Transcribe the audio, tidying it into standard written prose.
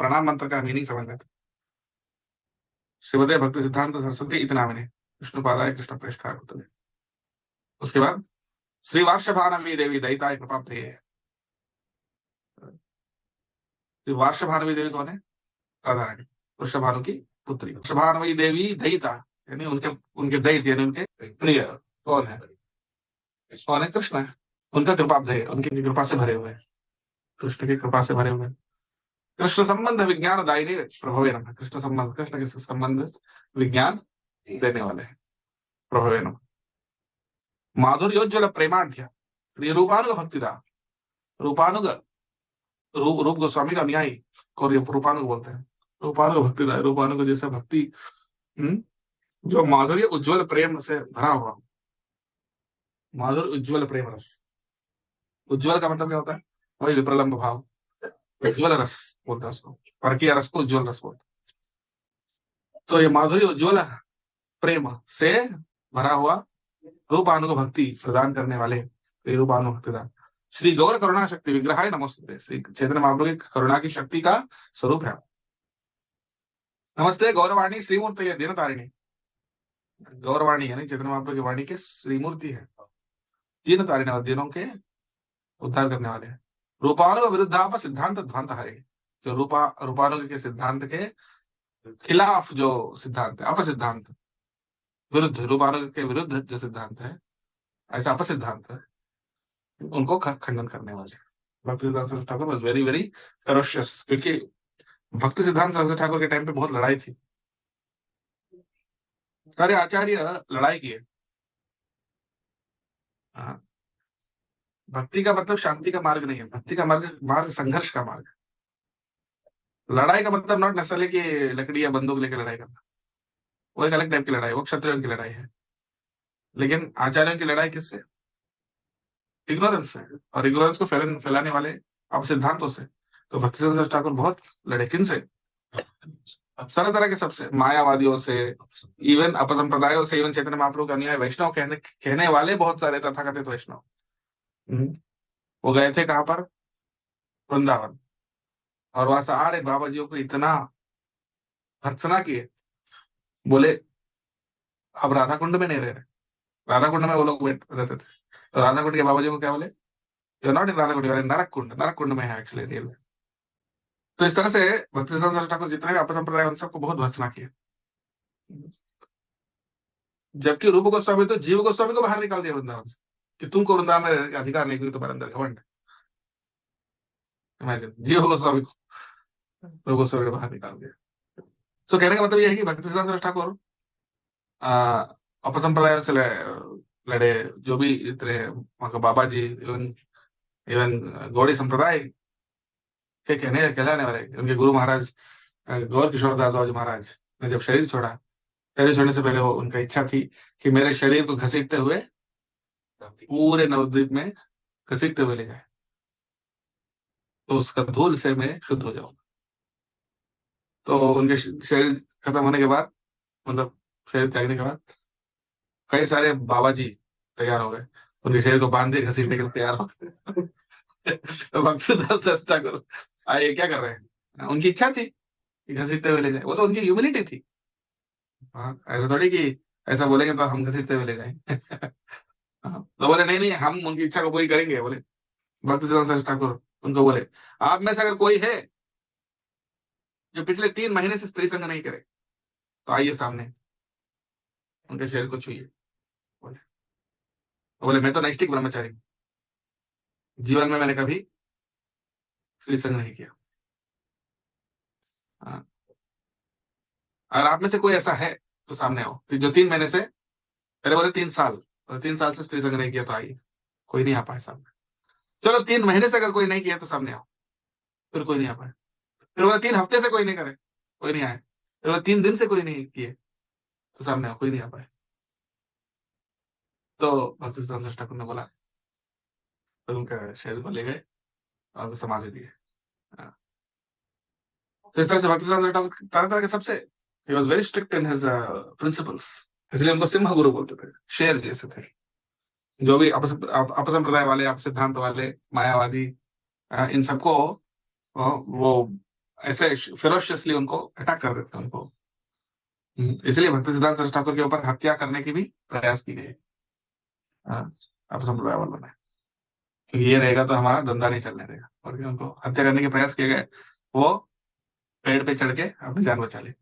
प्रणाम मंत्र का मीनिंग समझ लेते। शिवदे भक्ति सिद्धांत सरस्वती इतना मैंने विष्णुपादाय कृष्ण प्रेष्ठाय होते। उसके बाद श्री वार्षभानवी देवी दयिताय कृपा प्रिय। वार्षभानवी देवी कौन है? राधा रानी, वृषभानु की पुत्री। वृषभानवी देवी दयिता यानी उनके उनके दैत यानी उनके प्रिय कौन है? कौन है? कृष्ण है। उनका कृपाब्ध, उनकी कृपा से भरे हुए हैं, कृष्ण की कृपा से भरे हुए हैं। कृष्ण संबंध विज्ञान दायिनी प्रभवे नमः। कृष्ण संबंध, कृष्ण के संबंध विज्ञान देने वाले हैं, प्रभवे नमः। माधुर्योज्वल प्रेमाढ्य श्री रूपानुग भक्तिदा। रूपानुग, रूप गोस्वामी का अनुयायी को रूपानुग बोलते हैं। रूपानुग भक्तिदा, रूपानुग जैसा भक्ति जो माधुर्य उज्ज्वल प्रेम से भरा हुआ। माधुर्य उज्ज्वल प्रेम रस। उज्ज्वल का मतलब क्या होता है? वही विप्रलंब भाव, उज्ज्वल रस बोलते हैं उसको। परकीय रस को उज्ज्वल रस बोलते हैं। तो ये माधुर्य उज्ज्वल प्रेम से भरा हुआ रूपानुग भक्ति प्रदान करने वाले रूपानुग भक्तिदान श्री गौर करुणा शक्ति विग्रहाय नमस्ते। श्री चैतन्य महाप्रभु की करुणा की शक्ति का स्वरूप है। नमस्ते गौरवाणी श्रीमूर्ति दिन तारिणी। गौरवाणी यानी चैतन्य महाप्रभु की वाणी के श्रीमूर्ति है, दिन तारिणी और दिनों के उद्धार करने वाले हैं। रूपानुग विरुद्धाप सिद्धांत ध्वांत हरे। जो रूपानुग के सिद्धांत के खिलाफ जो सिद्धांत है, अपसिद्धांत, विरुद्ध, रूपानुग के विरुद्ध जो सिद्धांत है, ऐसा अपसिद्धांत है, उनको खंडन करने वाले। भक्ति सिद्धांत Saraswati Thakur was very very ferocious, क्योंकि भक्ति सिद्धांत सरस्वती ठाकुर के टाइम पे बहुत लड़ाई थी। सारे आचार्य लड़ाई किए। भक्ति का मतलब शांति का मार्ग नहीं है। भक्ति का मार्ग संघर्ष का मार्ग है। लड़ाई का मतलब नॉट नेसेसरली कि लकड़ी या बंदूक लेकर लड़ाई करना, वो एक अलग टाइप की लड़ाई, वो क्षत्रियों की लड़ाई है। लेकिन आचार्यों की लड़ाई किससे? इग्नोरेंस से, और इग्नोरेंस को फैलाने वाले अब सिद्धांतों से। तो भक्ति सिद्धांत ठाकुर बहुत लड़े। किन से? तरह तरह के, सबसे, मायावादियों से, इवन अपसंप्रदायों से, इवन चैतन्य महाप्रभु का अनुयायी वैष्णव कहने वाले बहुत सारे तथाकथित वैष्णव। वो गए थे कहां पर? वृंदावन। और वहां सारे बाबा जी को इतना भर्त्सना किए, बोले अब राधा कुंड में नहीं रह रहे। राधा कुंड में वो लोग रहते थे, तो राधा कुंड के बाबा जी को क्या बोले? You not in Radha Kund, नरक कुंड। नरक कुंड में है एक्चुअली रियल में। तो इस तरह से भक्ति सिद्धांत सरस्वती ठाकुर जितने भी अपसंप्रदाय उन सबको बहुत भर्त्सना किया। जबकि रूप गोस्वामी तो जीव गोस्वामी को बाहर निकाल दिया वृंदावन से, कि तुमको वृंदावन में अधिकार नहीं, क्योंकि तुम्हारे अंदर घमंड। इमेजिन, जीव गोस्वामी को रूप गोस्वामी को बाहर निकाल दिया। सो कहने का मतलब यह है कि भक्ति सिद्धांत सरस्वती ठाकुर अपसंप्रदायों से लड़े। जो भी इतने वहां का बाबा जी, इवन इवन गौड़ी संप्रदाय के कहलाने वाले उनके गुरु महाराज गौर किशोर दास बाबू महाराज ने जब शरीर छोड़ा, शरीर छोड़ने से पहले वो उनका इच्छा थी कि मेरे शरीर को घसीटते हुए पूरे नवद्वीप में घसीटते हुए ले जाए, तो उसका धूल से मैं शुद्ध हो जाऊंगा। तो उनके शरीर खत्म होने के बाद, मतलब शरीर त्यागने के बाद, कई सारे बाबा जी तैयार हो गए, उनके शरीर को बांध दिए, घसीटने के लिए तैयार हो गए। तो भक्ति सिद्धांत सरस्वती ठाकुर आए क्या कर रहे हैं? उनकी इच्छा थी कि घसीटते हुए ले जाए, वो तो उनकी ह्यूमिलिटी थी। हाँ, ऐसा थोड़ी कि ऐसा बोलेंगे तो हम घसीटते हुए ले जाएंगे। हाँ, तो बोले नहीं नहीं, हम उनकी इच्छा को पूरी करेंगे। बोले भक्ति सिद्धांत सरस्वती ठाकुर उनको बोले, आप में से अगर कोई है जो पिछले 3 महीने से स्त्री संग नहीं करे, तो आइए सामने, उनके शरीर को छुइए। बोले बोले मैं तो नैष्ठिक ब्रह्मचारी हूं, जीवन में मैंने कभी स्त्री संग नहीं किया। हाँ, अगर आप में से कोई ऐसा है तो सामने आओ। तो जो 3 महीने से, पहले बोले 3 साल, और 3 साल से स्त्री संग नहीं किया, तो आइए। कोई नहीं आ पाए सामने। चलो 3 महीने से अगर कोई नहीं किया तो सामने आओ। फिर कोई नहीं आ पाए। फिर बोले 3 हफ्ते से कोई नहीं करे, कोई नहीं आए। फिर बोले 3 दिन से कोई नहीं किए, तो सामने आओ। कोई नहीं आ पाए। तो भक्ति सिद्धांत सरस्वती ठाकुर ने बोला, फिर उनका शरीर को ले गए और समाधि दिए। हाँ। तो इस तरह से भक्ति सिद्धांत सरस्वती ठाकुर तरह तरह के सबसे, he was very strict in his principles, इसलिए उनको सिंह गुरु बोलते थे, शेर जैसे थे। जो भी अपसंप्रदाय वाले, अपसिद्धांत वाले, मायावादी, इन सबको वो ऐसे फिरोशियसली उनको अटैक कर देते हैं उनको। इसलिए भक्ति सिद्धांत सरस्वती ठाकुर के ऊपर हत्या करने की भी प्रयास की गई। हाँ, अब संप्रदाय वालों ने, क्योंकि ये रहेगा तो हमारा धंधा नहीं चलने देगा, और भी उनको हत्या करने के प्रयास किए गए। वो पेड़ पे चढ़ के अपनी जान बचा ली।